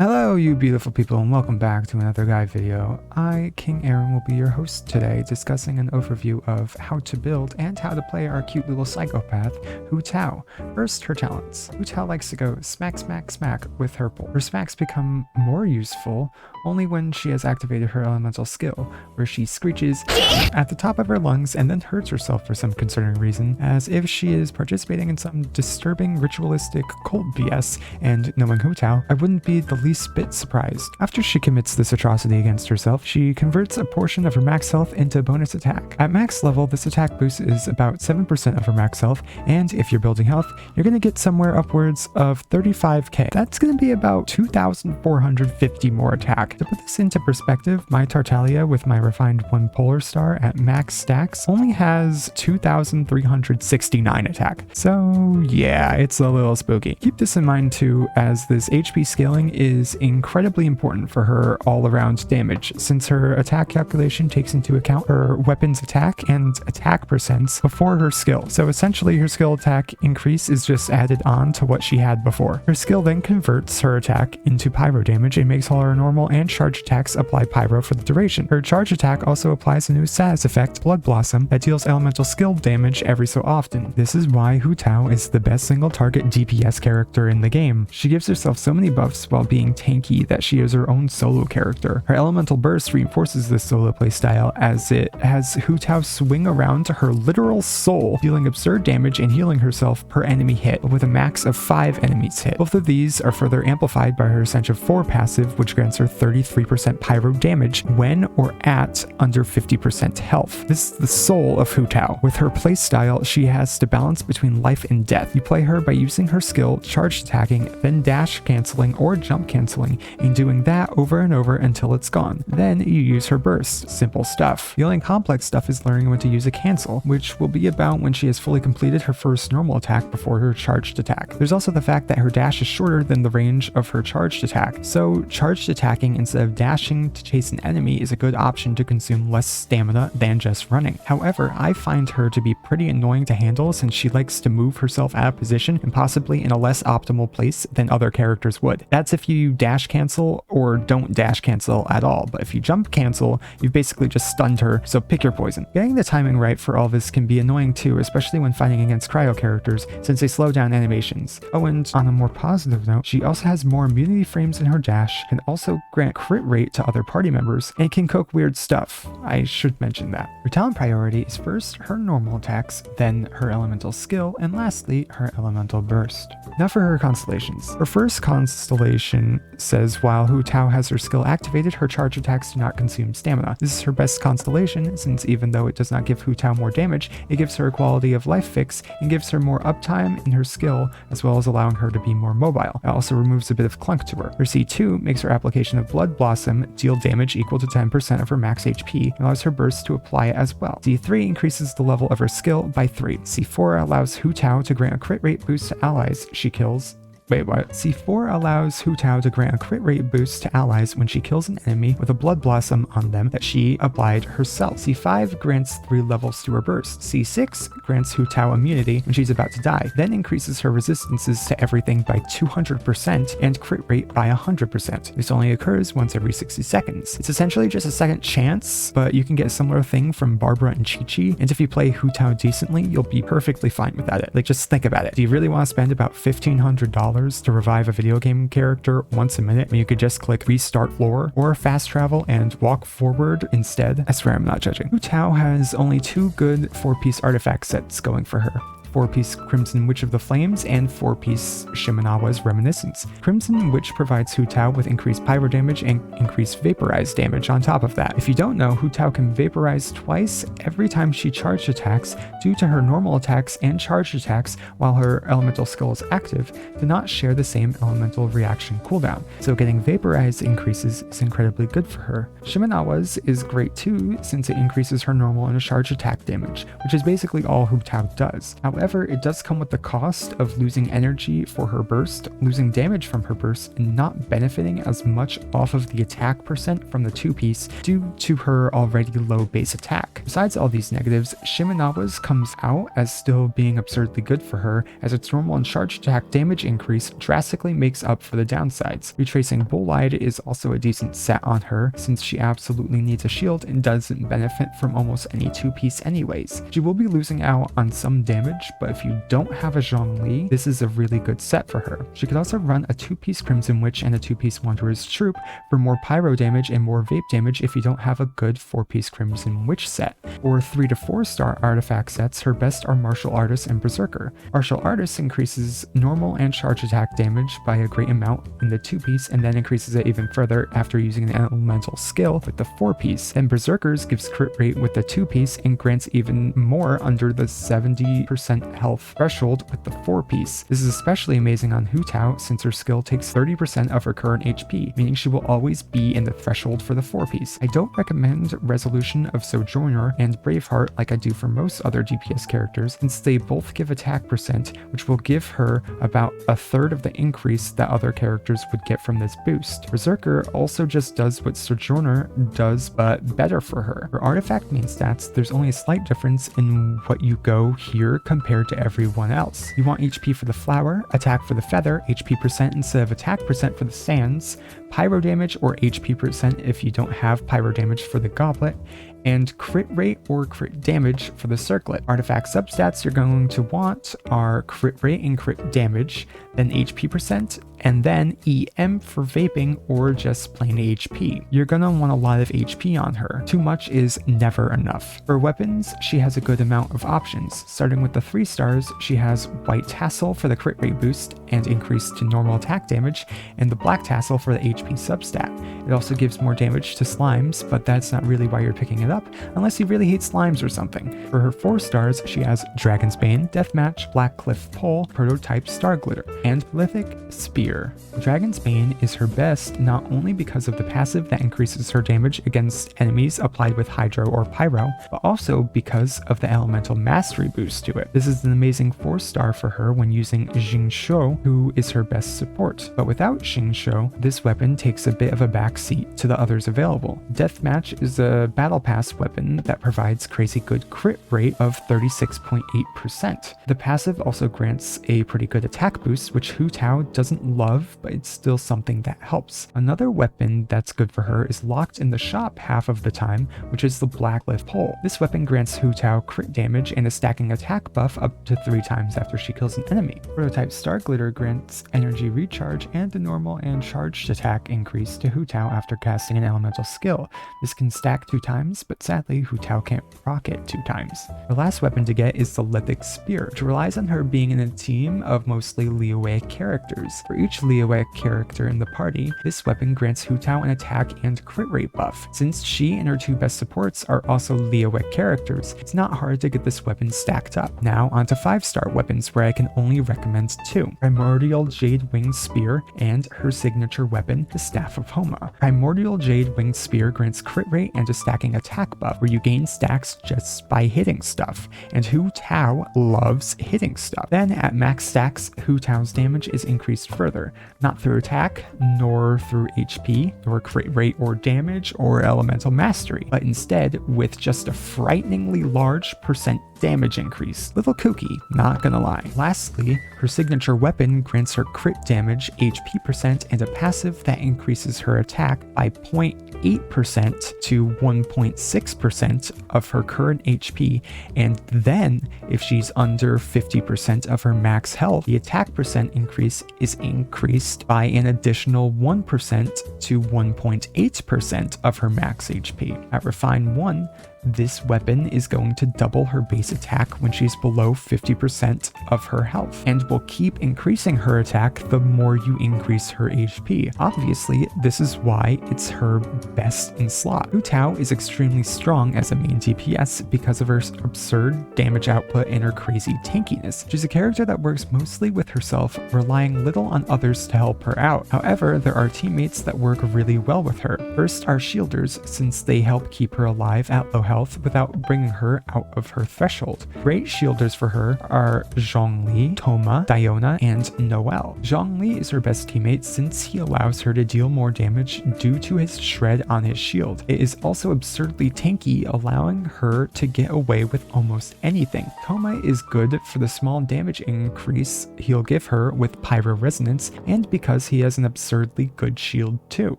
Hello you beautiful people and welcome back to another guide video. I, King Aaron, will be your host today, discussing an overview of how to build and how to play our cute little psychopath, Hu Tao. First, her talents. Hu Tao likes to go smack smack smack with her pole. Her smacks become more useful only when she has activated her elemental skill, where she screeches at the top of her lungs and then hurts herself for some concerning reason, as if she is participating in some disturbing ritualistic cult BS, and knowing Hu Tao, I wouldn't be the least bit surprised. After she commits this atrocity against herself, she converts a portion of her max health into bonus attack. At max level, this attack boost is about 7% of her max health, and if you're building health, you're going to get somewhere upwards of 35k. That's going to be about 2,450 more attack. To put this into perspective, my Tartaglia with my refined 1 polar star at max stacks only has 2,369 attack. So yeah, it's a little spooky. Keep this in mind too, as this HP scaling is incredibly important for her all-around damage, since her attack calculation takes into account her weapons attack and attack percents before her skill. So essentially her skill attack increase is just added on to what she had before. Her skill then converts her attack into pyro damage and makes all her normal and charge attacks apply pyro for the duration. Her charge attack also applies a new status effect, Blood Blossom, that deals elemental skill damage every so often. This is why Hu Tao is the best single target DPS character in the game. She gives herself so many buffs while being tanky that she is her own solo character. Her elemental burst reinforces this solo playstyle, as it has Hu Tao swing around to her literal soul, dealing absurd damage and healing herself per enemy hit, with a max of 5 enemies hit. Both of these are further amplified by her Ascension 4 passive, which grants her 33% pyro damage when or at under 50% health. This is the soul of Hu Tao. With her playstyle, she has to balance between life and death. You play her by using her skill, charge attacking, then dash canceling or jump canceling, and doing that over and over until it's gone. Then you use her burst. Simple stuff. The only complex stuff is learning when to use a cancel, which will be about when she has fully completed her first normal attack before her charged attack. There's also the fact that her dash is shorter than the range of her charged attack, so charged attacking instead of dashing to chase an enemy is a good option to consume less stamina than just running. However, I find her to be pretty annoying to handle, since she likes to move herself out of position and possibly in a less optimal place than other characters would. That's if you dash cancel or don't dash cancel at all, but if you jump cancel, you've basically just stunned her, so pick your poison. Getting the timing right for all this can be annoying too, especially when fighting against cryo characters, since they slow down animations. Oh, and on a more positive note, she also has more immunity frames in her dash, can also grant crit rate to other party members, and can cook weird stuff. I should mention that. Her talent priority is first her normal attacks, then her elemental skill, and lastly her elemental burst. Now for her constellations. Her first constellation says while Hu Tao has her skill activated, her charge attacks do not consume stamina. This is her best constellation, since even though it does not give Hu Tao more damage, it gives her a quality of life fix and gives her more uptime in her skill, as well as allowing her to be more mobile. It also removes a bit of clunk to her. Her C2 makes her application of Blood Blossom deal damage equal to 10% of her max HP, and allows her burst to apply it as well. C3 increases the level of her skill by 3. C4 allows Hu Tao to grant a crit rate boost to allies she kills. Wait, what? C4 allows Hu Tao to grant a crit rate boost to allies when she kills an enemy with a Blood Blossom on them that she applied herself. C5 grants 3 levels to her burst. C6 grants Hu Tao immunity when she's about to die, then increases her resistances to everything by 200% and crit rate by 100%. This only occurs once every 60 seconds. It's essentially just a second chance, but you can get a similar thing from Barbara and Chi-Chi, and if you play Hu Tao decently, you'll be perfectly fine with that. Like, just think about it. Do you really want to spend about $1,500 to revive a video game character once a minute when you could just click restart floor or fast travel and walk forward instead? I swear I'm not judging. Hu Tao has only 2 good 4-piece artifact sets going for her. 4-piece Crimson Witch of the Flames and 4-piece Shimenawa's Reminiscence. Crimson Witch provides Hu Tao with increased pyro damage and increased vaporize damage on top of that. If you don't know, Hu Tao can vaporize twice every time she charged attacks due to her normal attacks and charged attacks, while her elemental skill is active, do not share the same elemental reaction cooldown, so getting vaporize increases is incredibly good for her. Shimenawa's is great too, since it increases her normal and charge attack damage, which is basically all Hu Tao does. Now, However, it does come with the cost of losing energy for her burst, losing damage from her burst, and not benefiting as much off of the attack percent from the 2-piece due to her already low base attack. Besides all these negatives, Shimenawa's comes out as still being absurdly good for her, as its normal and charge attack damage increase drastically makes up for the downsides. Retracing Bolide is also a decent set on her, since she absolutely needs a shield and doesn't benefit from almost any 2-piece anyways. She will be losing out on some damage, but if you don't have a Zhongli, this is a really good set for her. She could also run a 2-piece Crimson Witch and a 2-piece Wanderer's Troop for more pyro damage and more vape damage if you don't have a good 4-piece Crimson Witch set. For 3 to 4 star artifact sets, her best are Martial Artist and Berserker. Martial Artist increases normal and charge attack damage by a great amount in the 2-piece and then increases it even further after using an elemental skill with the 4-piece. Then Berserkers gives crit rate with the 2-piece and grants even more under the 70% health threshold with the 4-piece. This is especially amazing on Hu Tao since her skill takes 30% of her current HP, meaning she will always be in the threshold for the 4-piece. I don't recommend Resolution of Sojourner and Braveheart like I do for most other DPS characters, since they both give attack percent, which will give her about a third of the increase that other characters would get from this boost. Berserker also just does what Sojourner does, but better for her. For artifact main stats, there's only a slight difference in what you go here compared to everyone else. You want HP for the flower, attack for the feather, HP percent instead of attack percent for the sands, pyro damage or HP percent if you don't have pyro damage for the goblet, and crit rate or crit damage for the circlet. Artifact substats you're going to want are crit rate and crit damage, then HP percent, and then EM for vaping or just plain HP. You're gonna want a lot of HP on her. Too much is never enough. For weapons, she has a good amount of options. Starting with the 3 stars, she has White Tassel for the crit rate boost and increase to normal attack damage, and the Black Tassel for the HP substat. It also gives more damage to slimes, but that's not really why you're picking it up, unless you really hate slimes or something. For her 4 stars, she has Dragon's Bane, Deathmatch, Black Cliff Pole, Prototype Star Glitter, and Prolific Spear. Dragon's Bane is her best not only because of the passive that increases her damage against enemies applied with Hydro or Pyro, but also because of the Elemental Mastery boost to it. This is an amazing 4-star for her when using Jingshou, who is her best support. But without Jingshou, this weapon takes a bit of a backseat to the others available. Deathmatch is a Battle Pass weapon that provides crazy good crit rate of 36.8%. The passive also grants a pretty good attack boost, which Hu Tao doesn't love, but it's still something that helps. Another weapon that's good for her is locked in the shop half of the time, which is the Black Cliff Pole. This weapon grants Hu Tao crit damage and a stacking attack buff up to 3 times after she kills an enemy. Prototype Star Glitter grants energy recharge and a normal and charged attack increase to Hu Tao after casting an elemental skill. This can stack 2 times, but sadly Hu Tao can't proc it 2 times. The last weapon to get is the Lithic Spear, which relies on her being in a team of mostly Liyue characters. For each Liyue character in the party, this weapon grants Hu Tao an attack and crit rate buff. Since she and her 2 best supports are also Liyue characters, it's not hard to get this weapon stacked up. Now onto 5-star weapons, where I can only recommend 2. Primordial Jade Winged Spear and her signature weapon, the Staff of Homa. Primordial Jade Winged Spear grants crit rate and a stacking attack buff, where you gain stacks just by hitting stuff, and Hu Tao loves hitting stuff. Then at max stacks, Hu Tao's damage is increased further, not through attack, nor through HP, nor crit rate or damage, or elemental mastery, but instead with just a frighteningly large percent damage increase. Little kooky, not gonna lie. Lastly, her signature weapon grants her crit damage, HP percent, and a passive that increases her attack by 0.8% to 1.6% of her current HP, and then if she's under 50% of her max health, the attack percent increase is increased by an additional 1% to 1.8% of her max HP. At Refine 1, this weapon is going to double her base attack when she's below 50% of her health, and will keep increasing her attack the more you increase her HP. Obviously, this is why it's her best in slot. Hu Tao is extremely strong as a main DPS because of her absurd damage output and her crazy tankiness. She's a character that works mostly with herself, relying little on others to help her out. However, there are teammates that work really well with her. First are shielders, since they help keep her alive at low health health without bringing her out of her threshold. Great shielders for her are Zhongli, Toma, Diona, and Noelle. Zhongli is her best teammate since he allows her to deal more damage due to his shred on his shield. It is also absurdly tanky, allowing her to get away with almost anything. Toma is good for the small damage increase he'll give her with Pyro Resonance, and because he has an absurdly good shield too.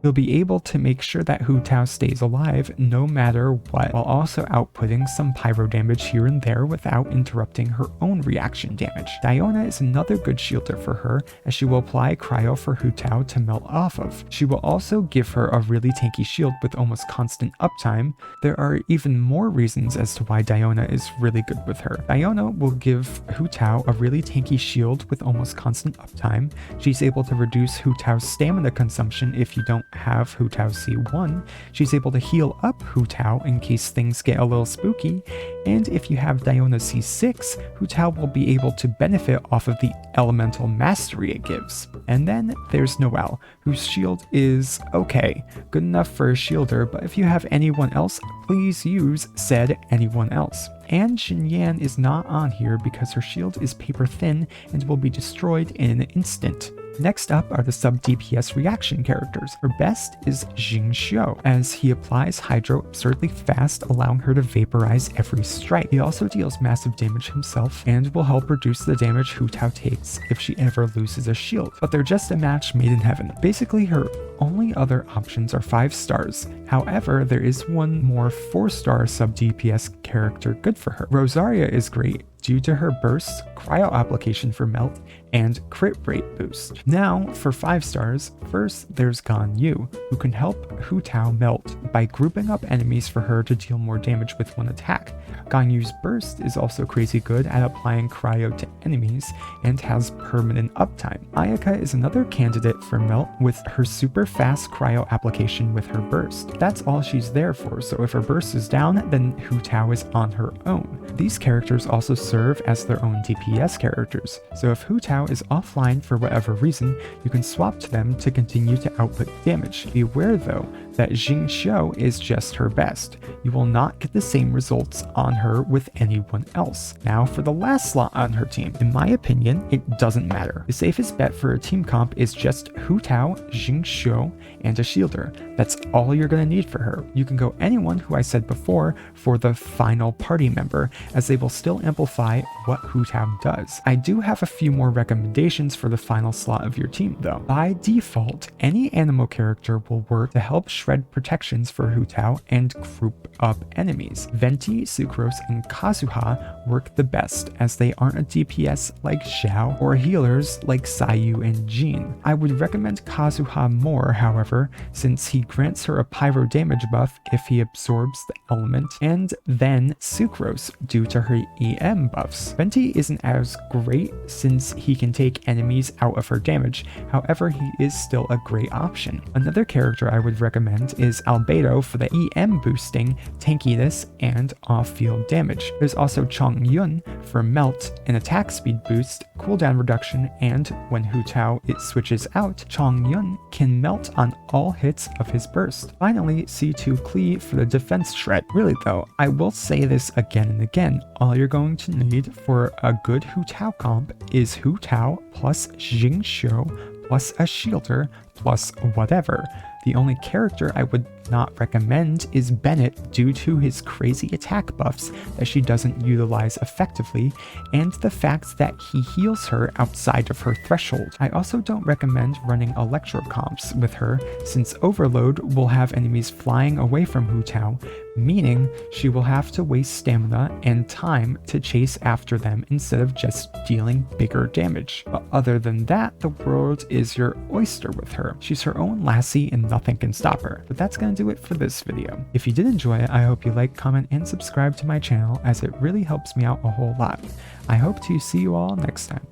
He'll be able to make sure that Hu Tao stays alive no matter what, while also outputting some pyro damage here and there without interrupting her own reaction damage. Diona is another good shielder for her, as she will apply cryo for Hu Tao to melt off of. She will also give her a really tanky shield with almost constant uptime. There are even more reasons as to why Diona is really good with her. Diona will give Hu Tao a really tanky shield with almost constant uptime. She's able to reduce Hu Tao's stamina consumption if you don't have Hu Tao C1. She's able to heal up Hu Tao in case things get a little spooky. And if you have Diona C6, Hu Tao will be able to benefit off of the elemental mastery it gives. And then there's Noelle, whose shield is okay, good enough for a shielder, but if you have anyone else, please use said anyone else. And Xinyan is not on here because her shield is paper thin and will be destroyed in an instant. Next up are the sub-DPS reaction characters. Her best is Jingxiu, as he applies Hydro absurdly fast, allowing her to vaporize every strike. He also deals massive damage himself, and will help reduce the damage Hu Tao takes if she ever loses a shield. But they're just a match made in heaven. Basically, her only other options are 5 stars. However, there is one more 4-star sub-DPS character good for her. Rosaria is great due to her bursts, cryo application for melt, and crit rate boost. Now, for 5 stars, first there's Ganyu, who can help Hu Tao melt by grouping up enemies for her to deal more damage with one attack. Ganyu's burst is also crazy good at applying cryo to enemies and has permanent uptime. Ayaka is another candidate for melt with her super fast cryo application with her burst. That's all she's there for, so if her burst is down, then Hu Tao is on her own. These characters also serve as their own DPS characters, so if Hu Tao is offline for whatever reason, you can swap to them to continue to output damage. Beware though, that Jingxiu is just her best. You will not get the same results on her with anyone else. Now for the last slot on her team. In my opinion, it doesn't matter. The safest bet for a team comp is just Hu Tao, Jingxiu, and a shielder. That's all you're gonna need for her. You can go anyone who I said before for the final party member, as they will still amplify what Hu Tao does. I do have a few more recommendations for the final slot of your team though. By default, any Animo character will work to help shred protections for Hu Tao and group up enemies. Venti, Sucrose, and Kazuha work the best, as they aren't a DPS like Xiao or healers like Sayu and Jean. I would recommend Kazuha more, however, since he grants her a pyro damage buff if he absorbs the element, and then Sucrose due to her EM buffs. Venti isn't as great since he can take enemies out of her damage, however he is still a great option. Another character I would recommend is Albedo for the EM boosting, tankiness, and off-field damage. There's also Chongyun for melt, an attack speed boost, cooldown reduction, and when Hu Tao it switches out, Chongyun can melt on all hits of his burst. Finally, C2 Klee for the defense shred. Really though, I will say this again and again, all you're going to need for a good Hu Tao comp is Hu Tao plus Jingxiu plus a shielder plus whatever. The only character I would not recommend is Bennett due to his crazy attack buffs that she doesn't utilize effectively, and the fact that he heals her outside of her threshold. I also don't recommend running Electro comps with her, since Overload will have enemies flying away from Hu Tao, meaning she will have to waste stamina and time to chase after them instead of just dealing bigger damage. But other than that, the world is your oyster with her. She's her own lassie and nothing can stop her. But that's gonna do it for this video. If you did enjoy it, I hope you like, comment, and subscribe to my channel, as it really helps me out a whole lot. I hope to see you all next time.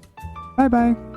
Bye bye!